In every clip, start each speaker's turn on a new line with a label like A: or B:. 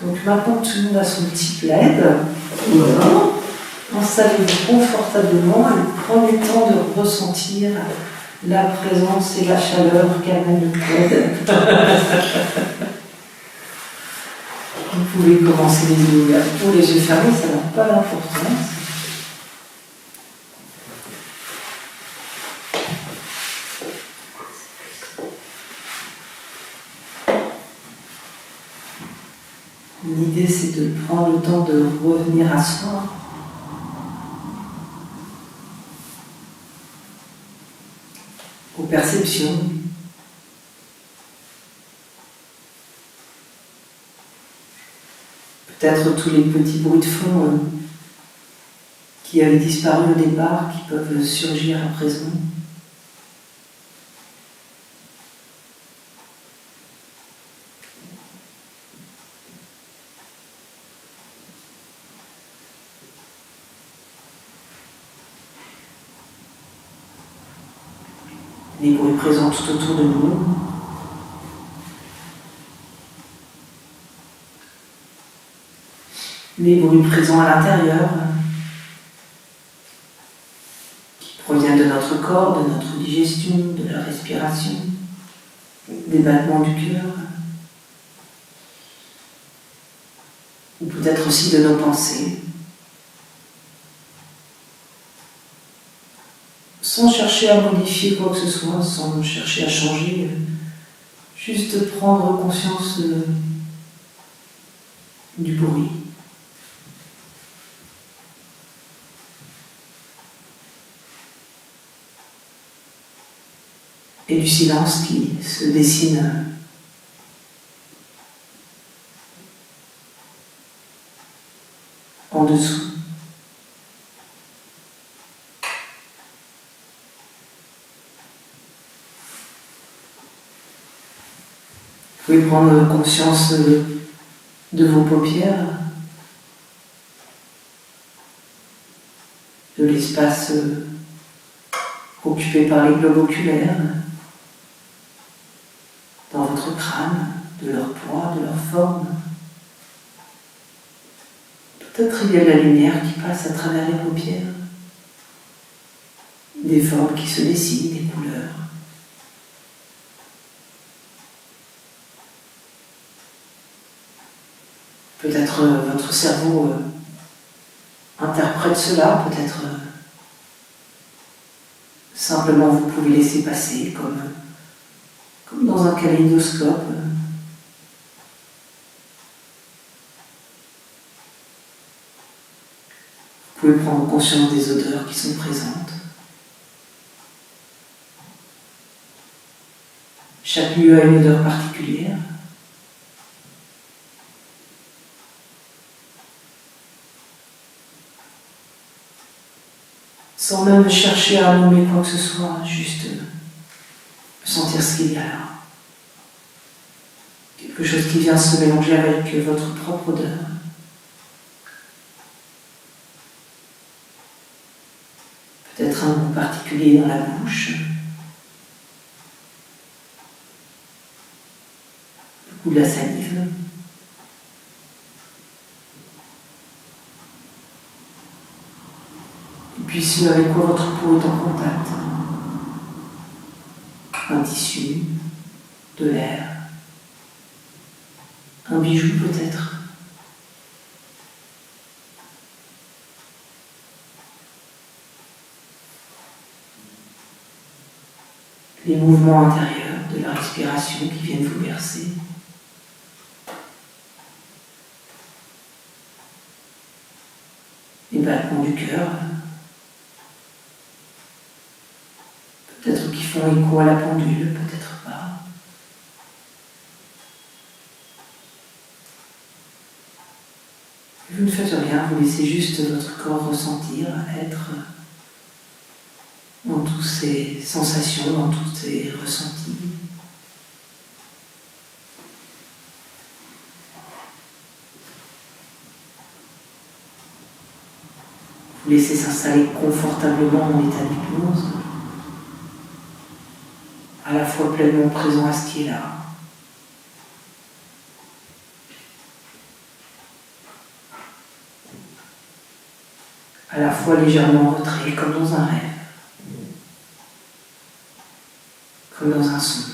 A: Donc maintenant que tout le monde a son petit plaid, voilà, installez-vous confortablement et prenez le temps de ressentir la présence et la chaleur qu'amène le plaid. Vous pouvez commencer les yeux ouverts ou les yeux fermés, ça n'a pas d'importance. L'idée, c'est de prendre le temps de revenir à soi. Aux perceptions. Peut-être tous les petits bruits de fond qui avaient disparu au départ, qui peuvent surgir à présent. Les bruits présents tout autour de nous. Les bruits présents à l'intérieur, qui proviennent de notre corps, de notre digestion, de la respiration, des battements du cœur, ou peut-être aussi de nos pensées. Sans chercher à modifier quoi que ce soit, sans chercher à changer, juste prendre conscience du bruit. Et du silence qui se dessine en dessous. Vous pouvez prendre conscience de vos paupières, de l'espace occupé par les globes oculaires, dans votre crâne, de leur poids, de leur forme. Peut-être il y a de la lumière qui passe à travers les paupières, des formes qui se dessinent, des couleurs. Peut-être votre cerveau interprète cela, peut-être simplement vous pouvez laisser passer comme dans un kaléidoscope. Vous pouvez prendre conscience des odeurs qui sont présentes. Chaque lieu a une odeur particulière. Sans même chercher à nommer quoi que ce soit, juste sentir ce qu'il y a là. Quelque chose qui vient se mélanger avec votre propre odeur. Peut-être un goût particulier dans la bouche. Le goût de la salive. Et puis ce avec quoi votre peau est en contact. Un tissu, de l'air, un bijou peut-être. Les mouvements intérieurs de la respiration qui viennent vous bercer. Les battements du cœur. Peut-être qui font écho à la pendule, peut-être pas. Vous ne faites rien, vous laissez juste votre corps ressentir, être dans toutes ces sensations, dans tous ces ressentis. Vous laissez s'installer confortablement en état d'hypnose, à la fois pleinement présent à ce qui est là. à la fois légèrement en retrait, comme dans un rêve, comme dans un songe.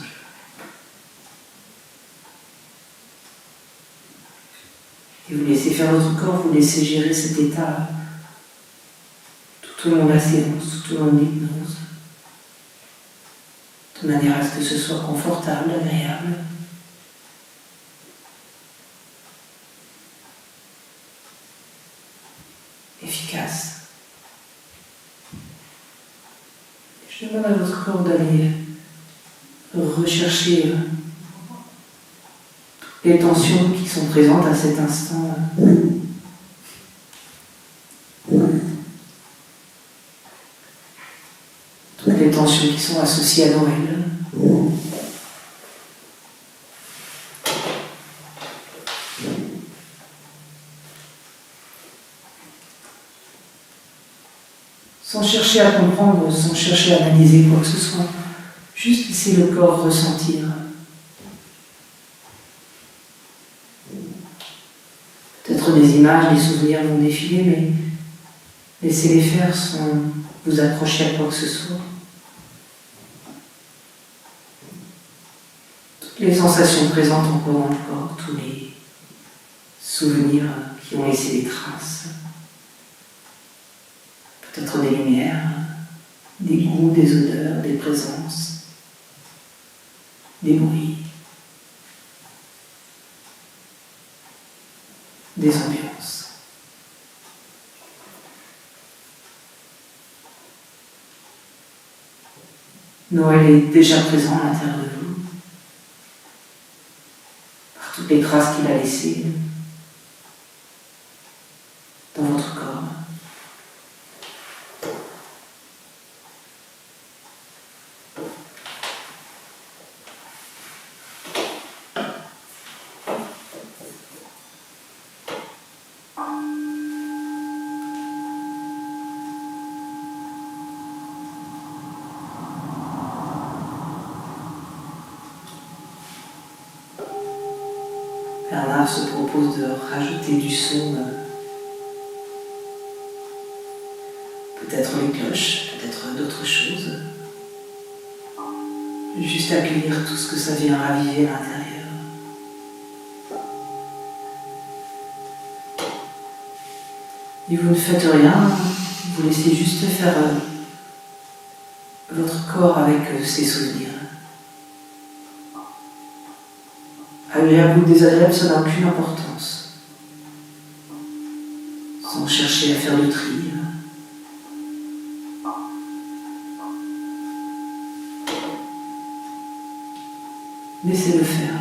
A: Et vous laissez faire votre corps, vous laissez gérer cet état tout au long de la séance, tout au long de l'hypnose, de manière à ce que ce soit confortable, agréable. Efficace. Je demande à votre corps d'aller rechercher les tensions qui sont présentes à cet instant. Toutes les tensions qui sont associées à Noël. Sans chercher à comprendre, sans chercher à analyser quoi que ce soit. Juste laisser le corps ressentir. Peut-être des images, des souvenirs vont défiler, mais laissez-les faire sans vous accrocher à quoi que ce soit. Toutes les sensations présentes encore dans le corps, tous les souvenirs qui ont laissé des traces. Peut-être des lumières, des goûts, des odeurs, des présences, des bruits, des ambiances. Noël est déjà présent à l'intérieur de vous, par toutes les traces qu'il a laissées dans votre corps. Bernard se propose de rajouter du son, peut-être les cloches, peut-être d'autres choses. Juste accueillir tout ce que ça vient raviver à l'intérieur. Et vous ne faites rien, vous laissez juste faire votre corps avec ses souvenirs. Agréable ou désagréable, ça n'a aucune importance. Sans chercher à faire le tri. Laissez-le faire.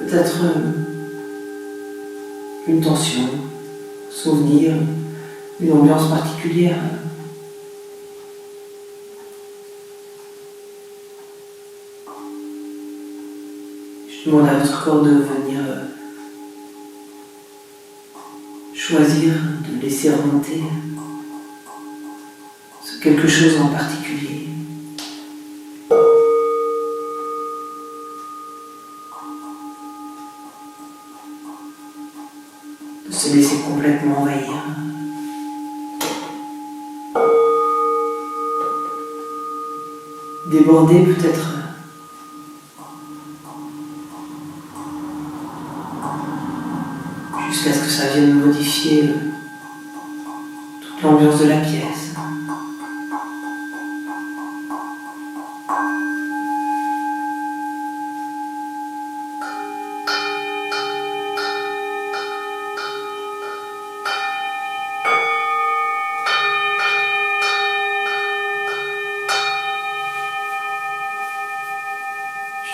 A: Peut-être une tension, un souvenir, une ambiance particulière. Je demande à votre corps de venir choisir, de laisser remonter ce quelque chose en particulier. De se laisser complètement envahir. Déborder peut-être jusqu'à ce que ça vienne modifier toute l'ambiance de la pièce.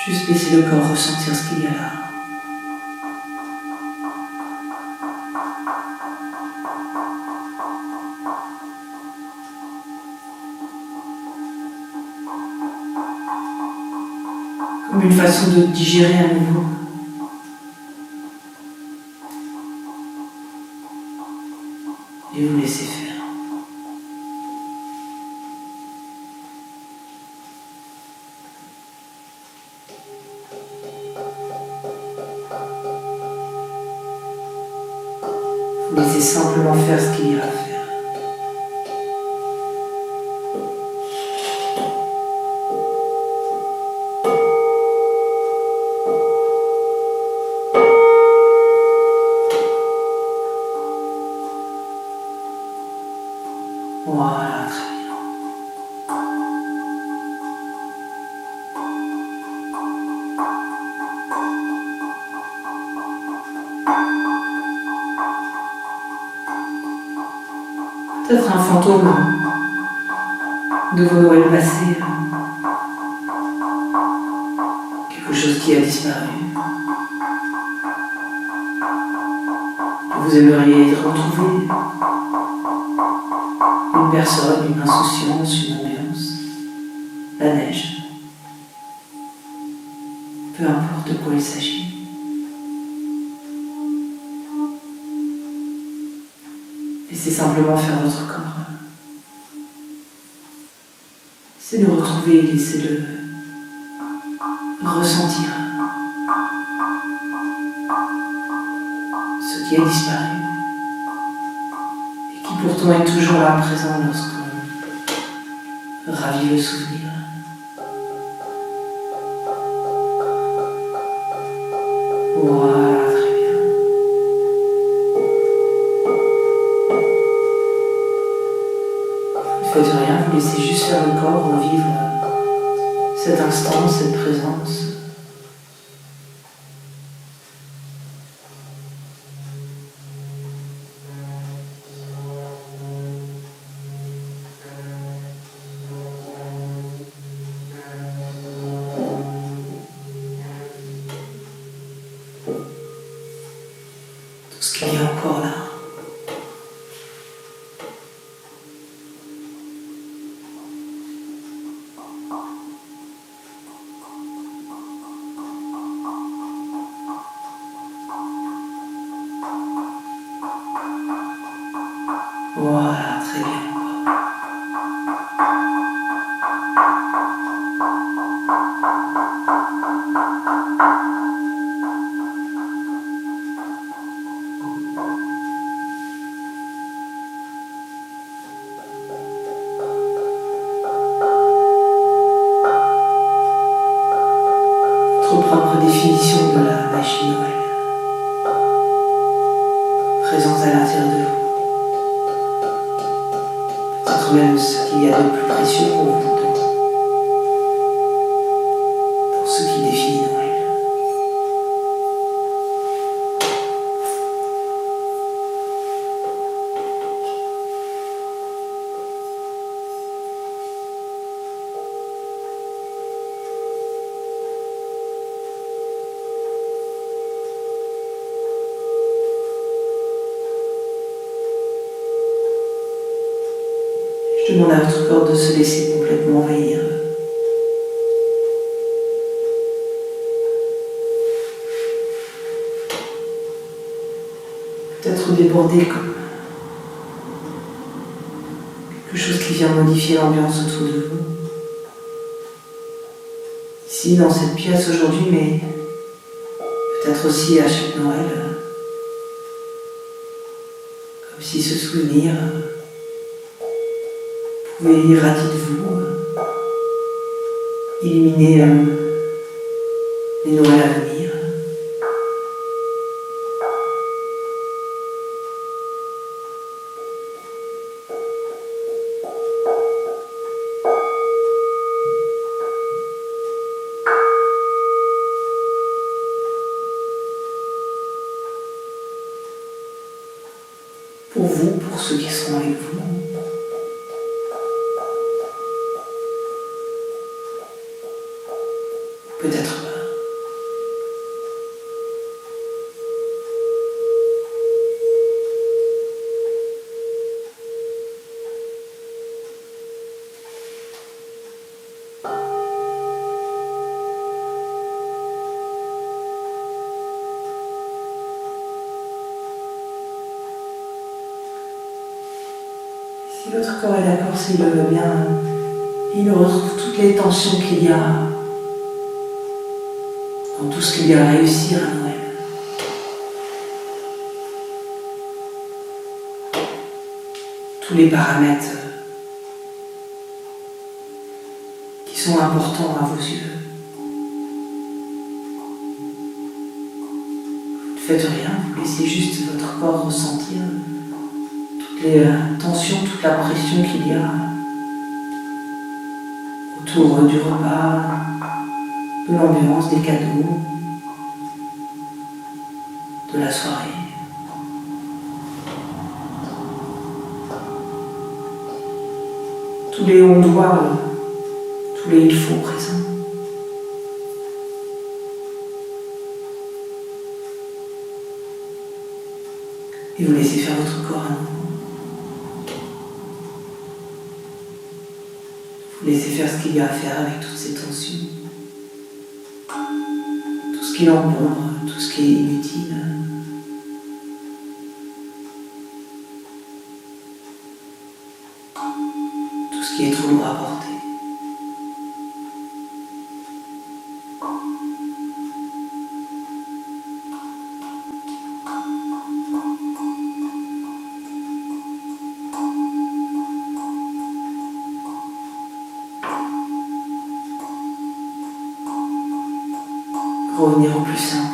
A: Juste laisser le corps ressentir ce qu'il y a là. Comme une façon de digérer à nouveau. Et vous laisser faire. Vous laissez simplement faire ce qu'il y a à faire. Voilà, très bien. Peut-être un fantôme de vos Noëls passés. Quelque chose qui a disparu. Que vous aimeriez retrouver. Une personne, une insouciance, une ambiance. La neige. Peu importe de quoi il s'agit. Laissez simplement faire votre corps. Laissez le retrouver, laissez-le ressentir ce qui a disparu et qui pourtant est toujours là présent lorsqu'on ravit le souvenir. Voilà, très bien. Vous ne faites rien, vous laissez juste faire le corps revivre cet instant, cette présence. Tout ce qu'il y a encore là. Voilà, très bien. Votre propre définition de la magie Noël, présente à l'intérieur de vous. Peut-être même ce qu'il y a de plus précieux pour vous, pour ce qui définit Noël. Je demande à votre corps de se laisser complètement envahir. Peut-être déborder comme quelque chose qui vient modifier l'ambiance autour de vous. Ici, dans cette pièce aujourd'hui, mais peut-être aussi à chaque Noël. Comme si ce souvenir pouvait irradier de vous, éliminer les Noëls à venir. peut-être pas. Si votre corps est d'accord, s'il le veut bien, il retrouve toutes les tensions qu'il y a dans tout ce qu'il y a à réussir à Noël. Tous les paramètres qui sont importants à vos yeux. Vous ne faites rien, vous laissez juste votre corps ressentir toutes les tensions, toute la pression qu'il y a autour du repas, de l'ambiance, des cadeaux, de la soirée. Tous les on doit, tous les il faut présents. Et vous laissez faire votre corps à nouveau. Vous laissez faire ce qu'il y a à faire avec toutes ces tensions. Tout ce qui l'encombre, tout ce qui est inutile. Tout ce qui est trop lourd à porter. Revenir au plus simple.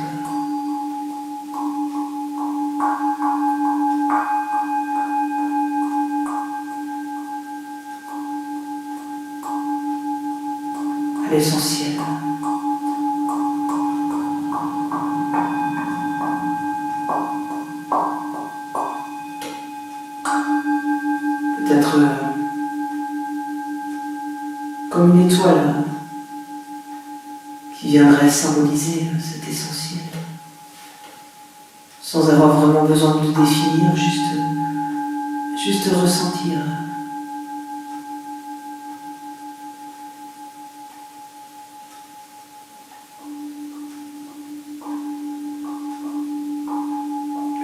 A: À l'essentiel. Peut-être comme une étoile qui viendrait symboliser cet essentiel, sans avoir vraiment besoin de le définir, juste ressentir.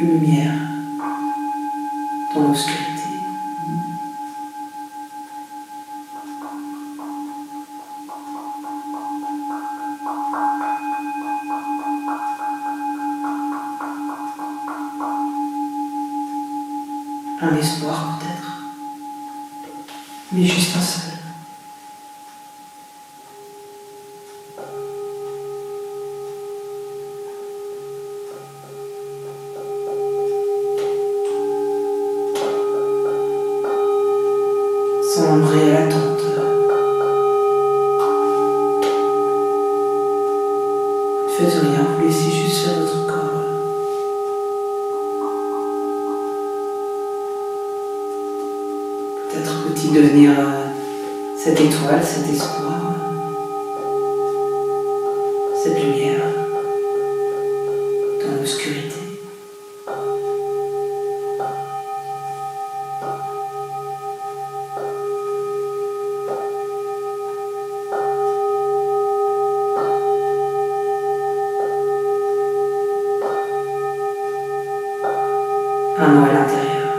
A: Une lumière dans l'obscurité. Un espoir peut-être, mais juste un seul. Sans réelle attente. Faites rien, vous laissez juste faire votre corps. Peut-être peut-il devenir cette étoile, cet espoir, cette lumière dans l'obscurité. Un Noël intérieur.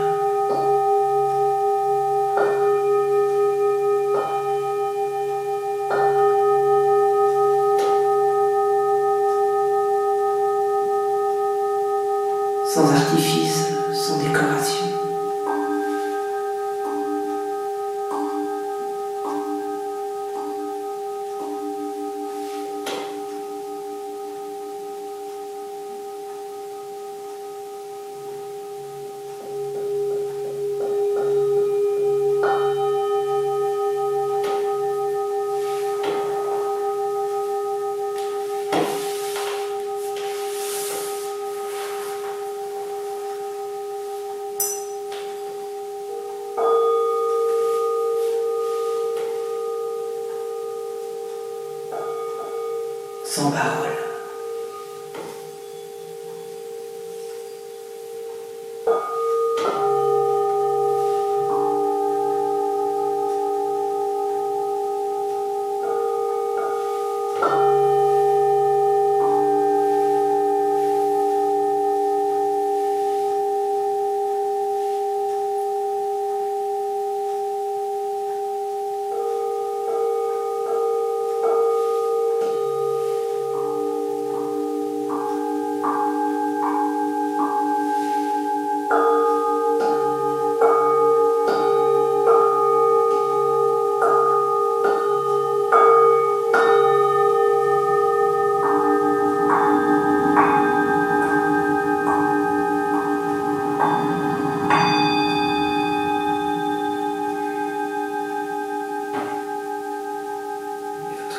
A: Sans artifice, sans décoration. sans parole.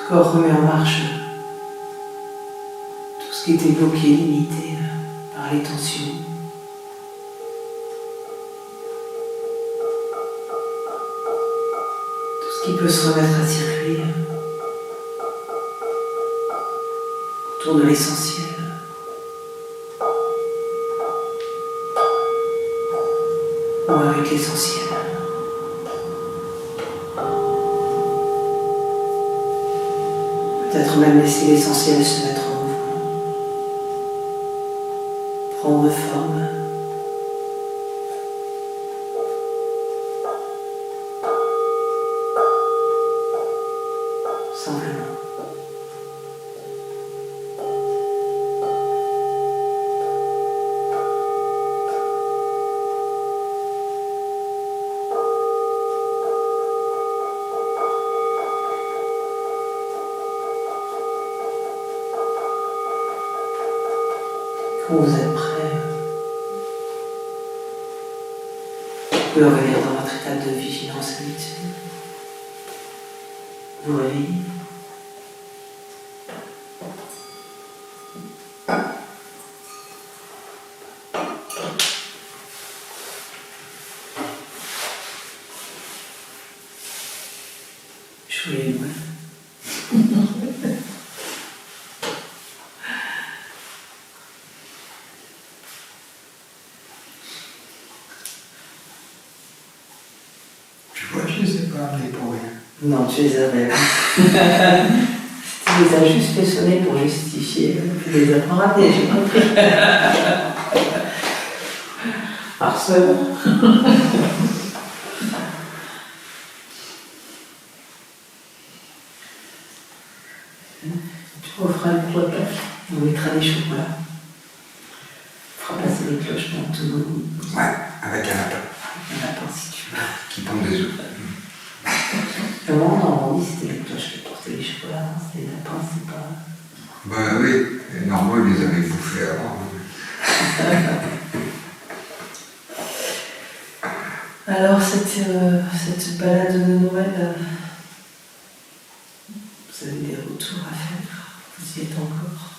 A: Corps remet en marche tout ce qui était bloqué, limité par les tensions. Tout ce qui peut se remettre à circuler autour de l'essentiel. Ou avec l'essentiel. Peut-être même laisser l'essentiel se mettre en mouvement, prendre forme. Simplement. Quand vous êtes prêt, vous pouvez revenir dans votre état de vigilance habituel. Vous réveillez. Joyeux Noël.
B: Je les ai pas amenés pour rien.
A: Non, tu les avais. Tu les as juste fait sonner pour justifier. Tu les as pas ramenés, j'ai compris. Harceleur. Tu referas le poids, on mettra des chocolats. On fera passer les cloches dans tout le monde.
B: Ouais, avec un lapin
A: Un lapin si tu veux.
B: qui pond des œufs.
A: Le moment en Normandie, c'était les cloches qui portaient les chocolats, hein. C'était les lapins, c'est pas.
B: Bah oui, les Normands ils les avaient bouffés avant.
A: Alors, cette balade de Noël, vous avez des retours à faire, vous y êtes encore.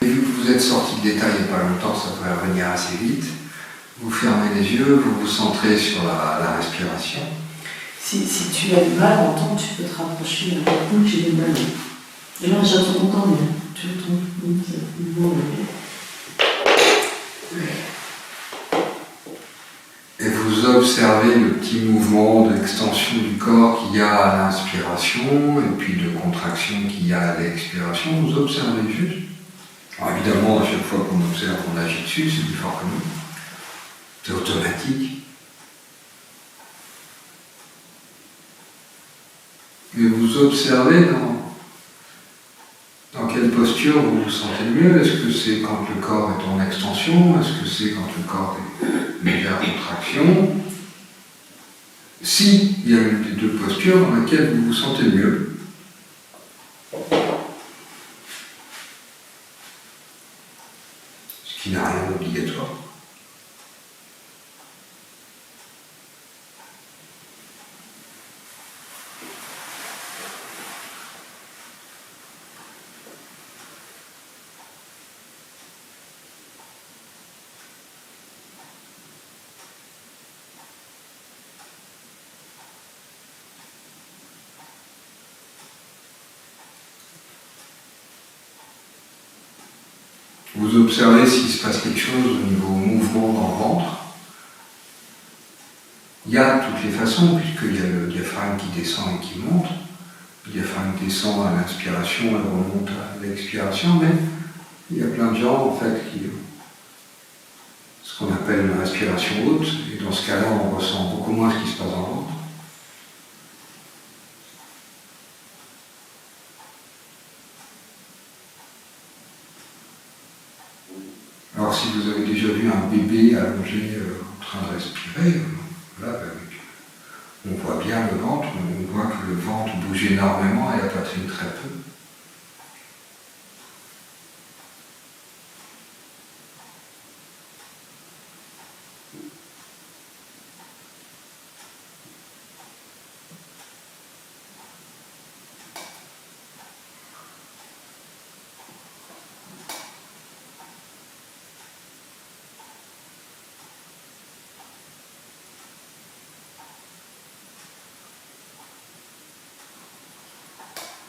B: Et vu que vous êtes sorti de l'état il n'y a pas longtemps, ça devrait revenir assez vite. Vous fermez les yeux, vous vous centrez sur la respiration.
A: Si tu as du mal à entendre, tu peux te rapprocher. Moi, j'ai du mal. Et là, j'entends entendre. Tu entends.
B: Et vous observez le petit mouvement d'extension du corps qu'il y a à l'inspiration et puis de contraction qu'il y a à l'expiration. Vous observez juste. Alors évidemment, à chaque fois qu'on observe, on agit dessus, c'est plus fort que nous. C'est automatique. Et vous observez dans quelle posture vous vous sentez le mieux. Est-ce que c'est quand le corps est en extension? Est-ce que c'est quand le corps est en légère contraction? Si il y a une des deux postures dans laquelle vous vous sentez le mieux, ce qui n'a rien d'obligatoire. Vous observez s'il se passe quelque chose au niveau mouvement dans le ventre. Il y a toutes les façons, puisqu'il y a le diaphragme qui descend et qui monte. Le diaphragme descend à l'inspiration et remonte à l'expiration, mais il y a plein de gens en fait qui ce qu'on appelle une respiration haute, et dans ce cas-là on ressent beaucoup moins ce qui se passe dans le ventre. Alors si vous avez déjà vu un bébé allongé en train de respirer, là, on voit bien le ventre, on voit que le ventre bouge énormément et la poitrine très peu.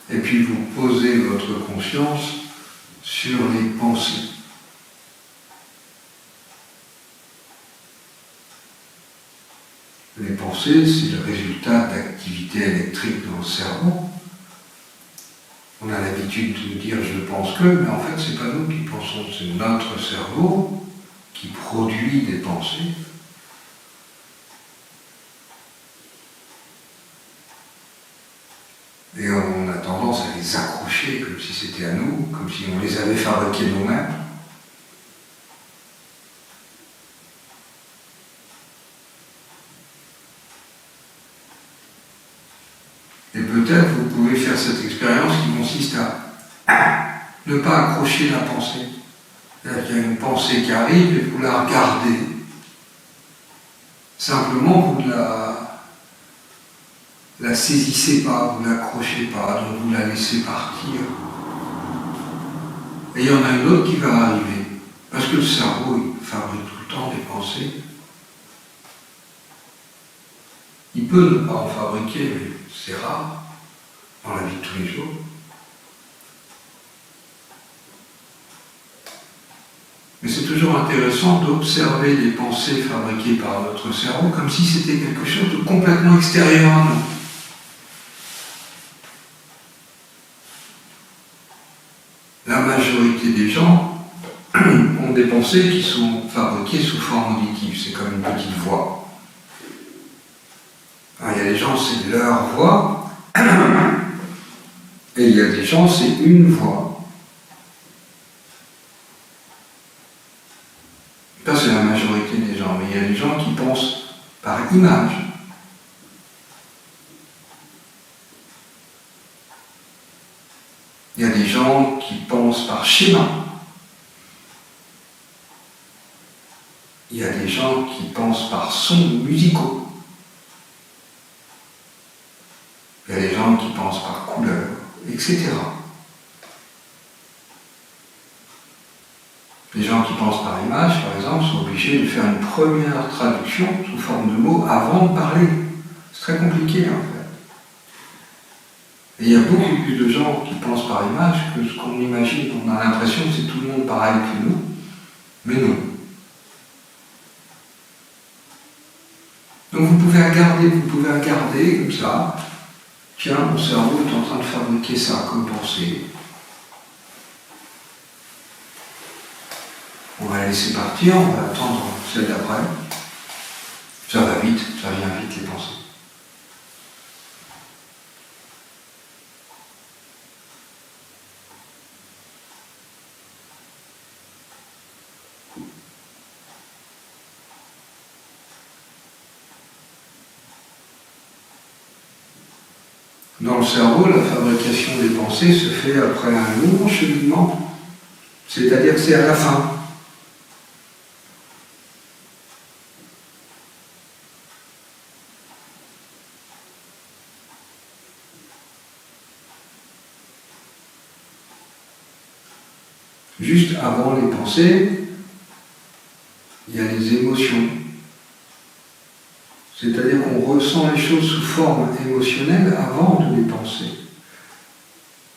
B: Et puis vous posez votre conscience sur les pensées. Les pensées, c'est le résultat d'activités électriques dans le cerveau. On a l'habitude de dire « je pense que », mais en fait c'est pas nous qui pensons, c'est notre cerveau qui produit des pensées. Et on a tendance à les accrocher comme si c'était à nous, comme si on les avait fabriqués nous-mêmes. Et peut-être vous pouvez faire cette expérience qui consiste à ne pas accrocher la pensée. C'est-à-dire qu'il y a une pensée qui arrive et vous la regardez. Simplement, vous ne la saisissez pas, vous ne l'accrochez pas, donc vous la laissez partir. Et il y en a une autre qui va arriver. Parce que le cerveau, il fabrique tout le temps des pensées. Il peut ne pas en fabriquer, mais c'est rare dans la vie de tous les jours. Mais c'est toujours intéressant d'observer les pensées fabriquées par notre cerveau comme si c'était quelque chose de complètement extérieur à nous. La majorité des gens ont des pensées qui sont fabriquées sous forme auditive, c'est comme une petite voix. Alors, il y a des gens, c'est leur voix, et il y a des gens, c'est une voix. Ça, c'est la majorité des gens, mais il y a des gens qui pensent par image. Il y a des gens qui pensent par schéma. Il y a des gens qui pensent par sons musicaux. Il y a des gens qui pensent par couleur, etc. Les gens qui pensent par image, par exemple, sont obligés de faire une première traduction sous forme de mots avant de parler. C'est très compliqué, en fait. Et il y a beaucoup plus de gens qui pensent par image que ce qu'on imagine. On a l'impression que c'est tout le monde pareil que nous, mais non. Donc vous pouvez regarder comme ça. Tiens, mon cerveau est en train de fabriquer ça comme pensée. On va la laisser partir, on va attendre celle d'après. Ça va vite, ça vient vite les pensées. Dans le cerveau, la fabrication des pensées se fait après un long cheminement, c'est-à-dire que c'est à la fin. Juste avant les pensées, il y a les émotions. C'est-à-dire qu'on ressent les choses sous forme émotionnelle avant de les penser.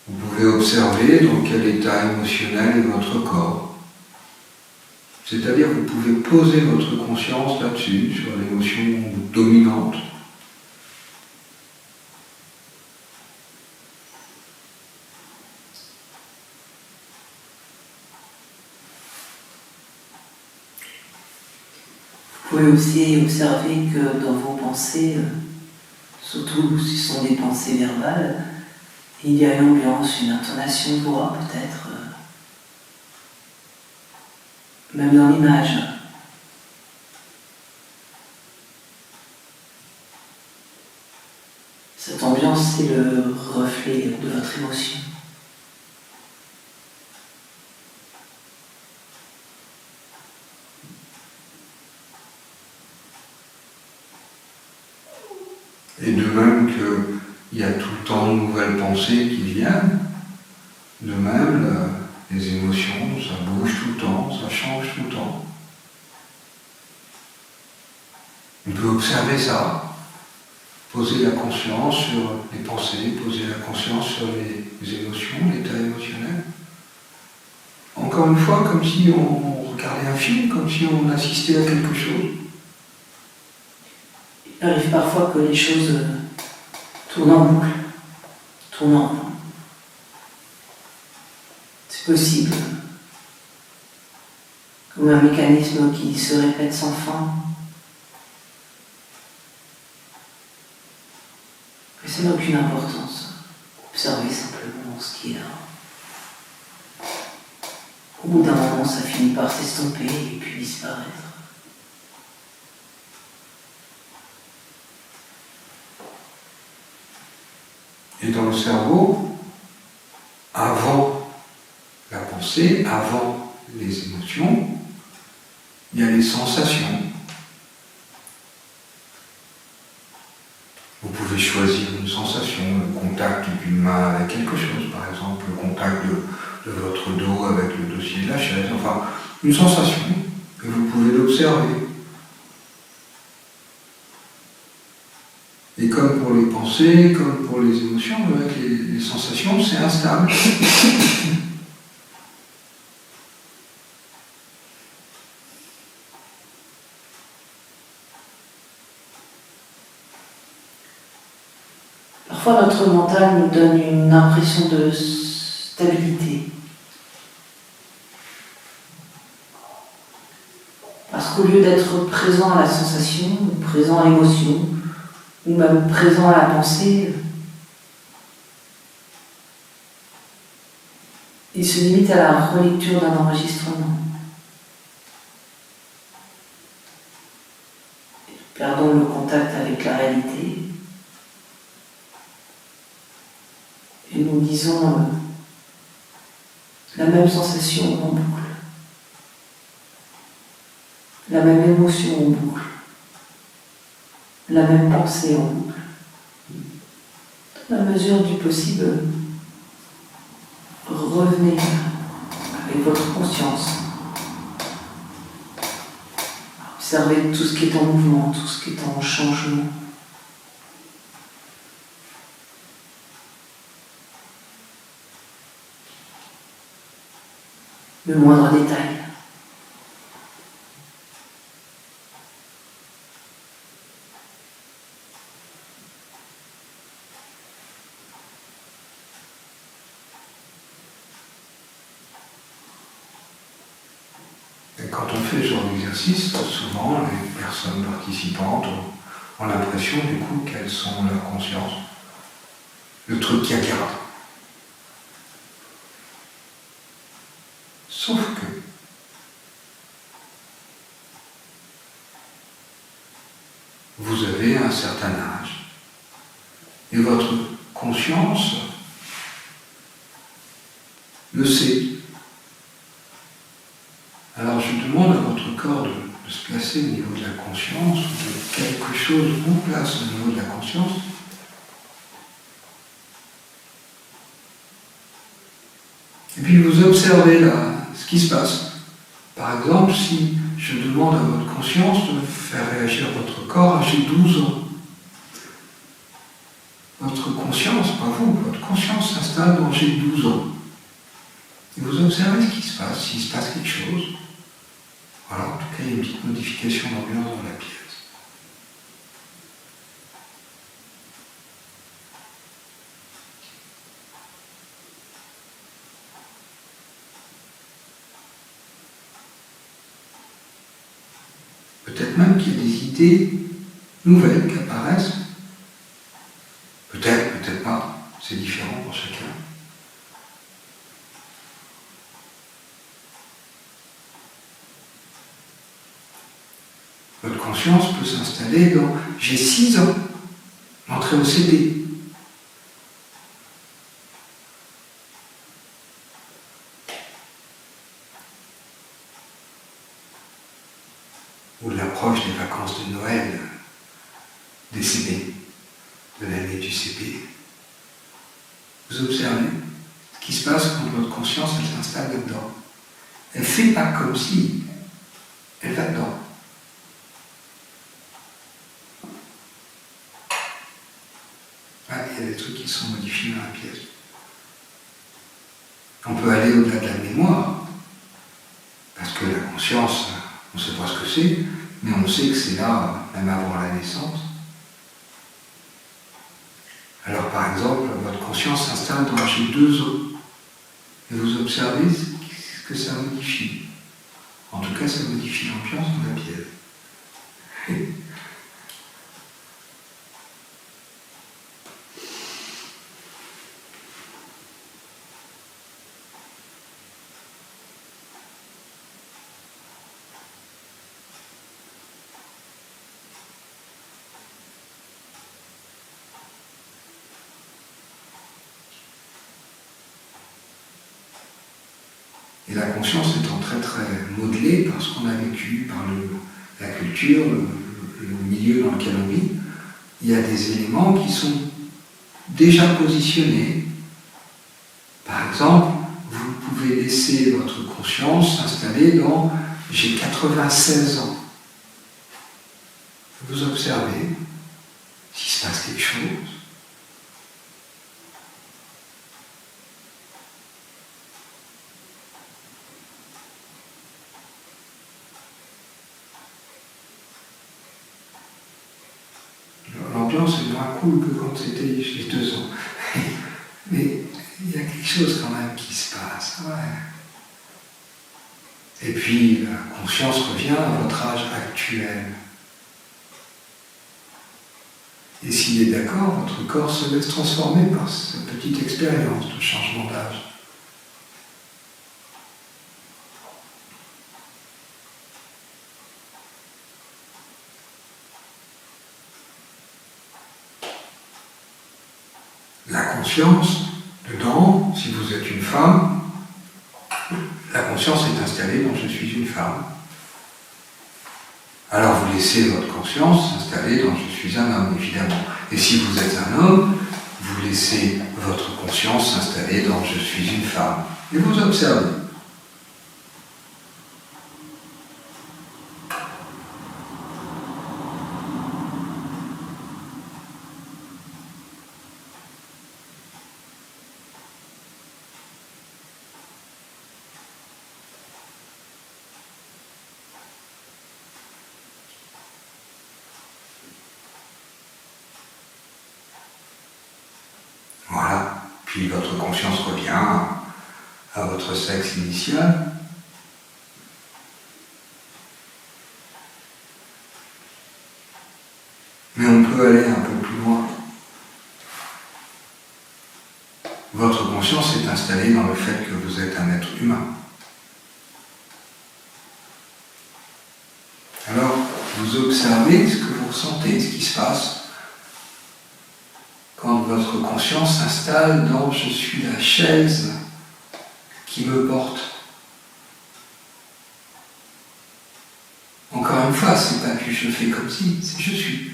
B: Vous pouvez observer dans quel état émotionnel est votre corps. C'est-à-dire que vous pouvez poser votre conscience là-dessus, sur l'émotion dominante.
A: Vous pouvez aussi observer que dans vos pensées, surtout si ce sont des pensées verbales, il y a une ambiance, une intonation de voix peut-être, même dans l'image. Cette ambiance, c'est le reflet de votre émotion.
B: Et de même qu'il y a tout le temps de nouvelles pensées qui viennent, de même les émotions, ça bouge tout le temps, ça change tout le temps. On peut observer ça, poser la conscience sur les pensées, poser la conscience sur les émotions, l'état émotionnel. Encore une fois, comme si on regardait un film, comme si on assistait à quelque chose.
A: Il arrive parfois que les choses tournent en boucle, tournent en rond. C'est possible. Comme un mécanisme qui se répète sans fin. Mais ça n'a aucune importance. Observez simplement ce qui est là. Au bout d'un moment, ça finit par s'estomper et puis disparaître.
B: Et dans le cerveau, avant la pensée, avant les émotions, il y a les sensations. Vous pouvez choisir une sensation, le contact d'une main avec quelque chose, par exemple, le contact de votre dos avec le dossier de la chaise, enfin, une sensation, et vous pouvez l'observer. Et comme pour les pensées, comme pour les émotions, avec les sensations, c'est instable.
A: Parfois, notre mental nous donne une impression de stabilité. Parce qu'au lieu d'être présent à la sensation, ou présent à l'émotion, ou même présent à la pensée, il se limite à la relecture d'un enregistrement. Perdons le contact avec la réalité et nous disons la même sensation en boucle, la même émotion en boucle, la même pensée en boucle. Dans la mesure du possible, revenez avec votre conscience. Observez tout ce qui est en mouvement, tout ce qui est en changement. Le moindre détail.
B: Et quand on fait ce genre d'exercice, souvent les personnes participantes ont l'impression du coup qu'elles sont leur conscience, le truc qui regarde. Sauf que vous avez un certain âge et votre conscience le sait. Alors je demande à votre corps de se placer au niveau de la conscience, ou de quelque chose vous place au niveau de la conscience. Et puis vous observez là ce qui se passe. Par exemple, si je demande à votre conscience de faire réagir votre corps à j'ai 12 ans. Votre conscience, pas vous, votre conscience s'installe dans j'ai 12 ans. Et vous observez ce qui se passe, s'il se passe quelque chose. Voilà, en tout cas, il y a une petite modification d'ambiance dans la pièce. Peut-être même qu'il y a des idées nouvelles qui apparaissent. Peut-être, peut-être pas. C'est différent pour chacun. Votre conscience peut s'installer dans « j'ai 6 ans, l'entrée au CP ». Ou l'approche des vacances de Noël, des CP, de l'année du CP. Vous observez ce qui se passe quand votre conscience elle s'installe là-dedans. Elle ne fait pas comme si, elle va dedans. Ah, il y a des trucs qui sont modifiés dans la pièce. On peut aller au-delà de la mémoire, parce que la conscience, on ne sait pas ce que c'est, mais on sait que c'est là, même avant la naissance. Alors par exemple, votre conscience s'installe dans j'ai 2 ans, et vous observez ce que ça modifie. En tout cas, ça modifie l'ambiance de la pièce. Et la conscience étant très très modelée par ce qu'on a vécu, par la culture, le milieu dans lequel on vit, il y a des éléments qui sont déjà positionnés. Par exemple, vous pouvez laisser votre conscience s'installer dans « j'ai 96 ans ». Vous observez s'il se passe quelque chose. L'ambiance est moins cool que quand c'était j'ai 2 ans. Mais il y a quelque chose quand même qui se passe. Ouais. Et puis la conscience revient à votre âge actuel. Et s'il est d'accord, votre corps se laisse transformer par cette petite expérience de changement d'âge. La conscience, dedans, si vous êtes une femme, la conscience est installée dans « je suis une femme ». Alors vous laissez votre conscience s'installer dans « je suis un homme », évidemment. Et si vous êtes un homme, vous laissez votre conscience s'installer dans « je suis une femme ». Et vous observez. Voilà, puis votre conscience revient à votre sexe initial. Mais on peut aller un peu plus loin. Votre conscience est installée dans le fait que vous êtes un être humain. Alors, vous observez ce que vous ressentez, ce qui se passe quand votre conscience s'installe dans « je suis la chaise qui me porte ». Encore une fois, c'est pas que je fais comme si, c'est « je suis ».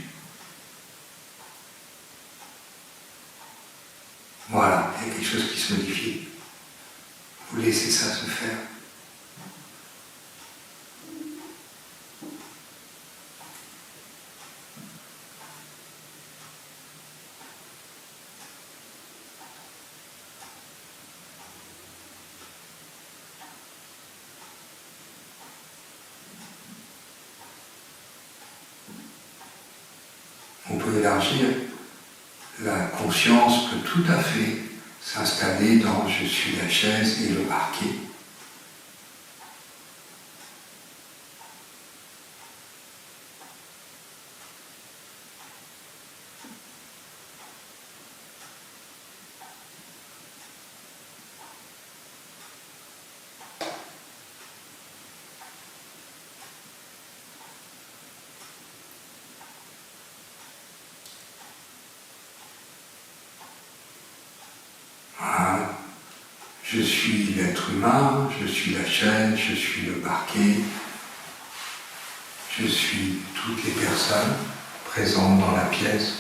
B: Voilà, il y a quelque chose qui se modifie. Vous laissez ça se faire. élargir, la conscience peut tout à fait s'installer dans je suis la chaise et le parquet. Je suis l'être humain, je suis la chaise, je suis le parquet, je suis toutes les personnes présentes dans la pièce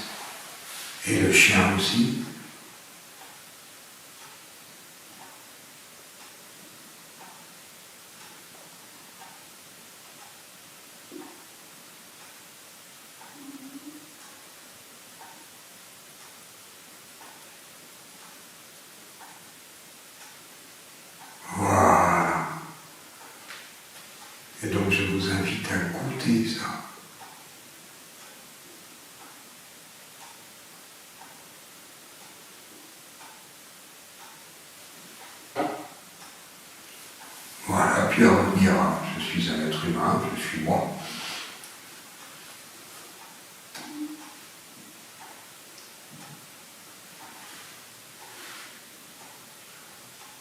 B: et le chien aussi. Voilà. Et donc je vous invite à goûter ça. Voilà, puis à revenir à je suis un être humain, je suis moi.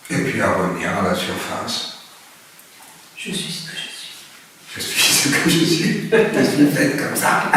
B: Et puis à revenir à la surface.
A: Je suis ce que je suis.
B: Je suis ce que je suis. Je suis faite comme ça.